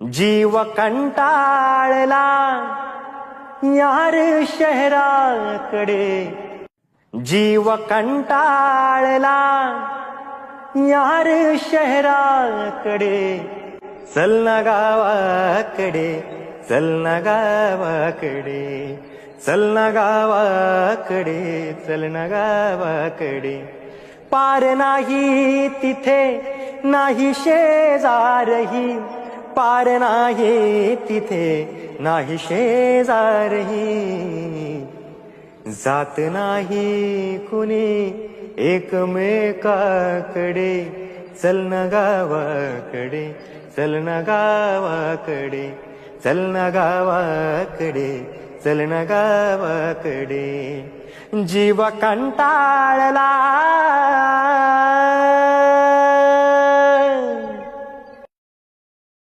जीव कंटाळला यार शहराकडे, जीव कंटाळला यार शहराकडे, चल ना गावाकडे, चल ना गावाकडे, चल ना गावाकडे, चल ना गावाकडे. पार नाही तिथे नाही शेजारही, पार नाही तिथे नाही शेजारही, जात नाही कुणी एकमेकाकडे, चल ना गावाकडे, चल ना गावाकडे, चल ना गावाकडे, चल ना गावाकडे. जीव कंटाळला